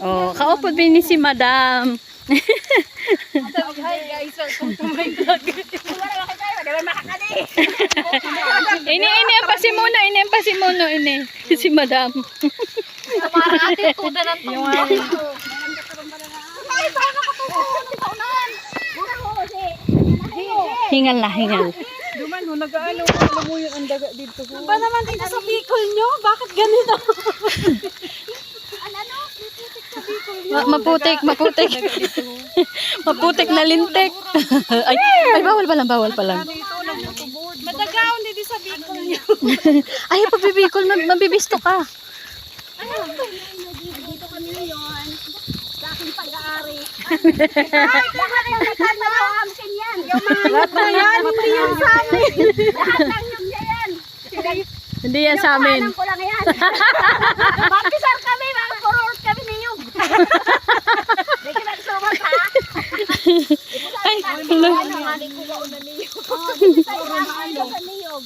Oh, kaupo din ni si Madam. Hi guys, welcome to my vlog. Ini ang pasimuno, ini. Si Madam. Parang ating tuda ng tumbang. Hingal na, hingal. Duman ho, nag-ano mo yung andaga dito. Ba naman dito sa Bicol nyo? Bakit ganito? Maputik. Maputik na lintik. ay, bawal pa lang. Madagaon dito sa Bicol nyo. Ay, pabibikol, mabibisto ka. Dito kami ngayon. Sa aking pag-aari. Ay, lahat ng nagtatawamsin yan. Yung mga Lahat na yan, hindi yan sa amin. lahat ng yung yan. Hindi yan sa amin. Alam ko lang yan. Baptisar kami, mga kurort kami niyog. Hindi ka nagsumat ha. Ay, Ano, mali ko na niyog. Dito sa niyog.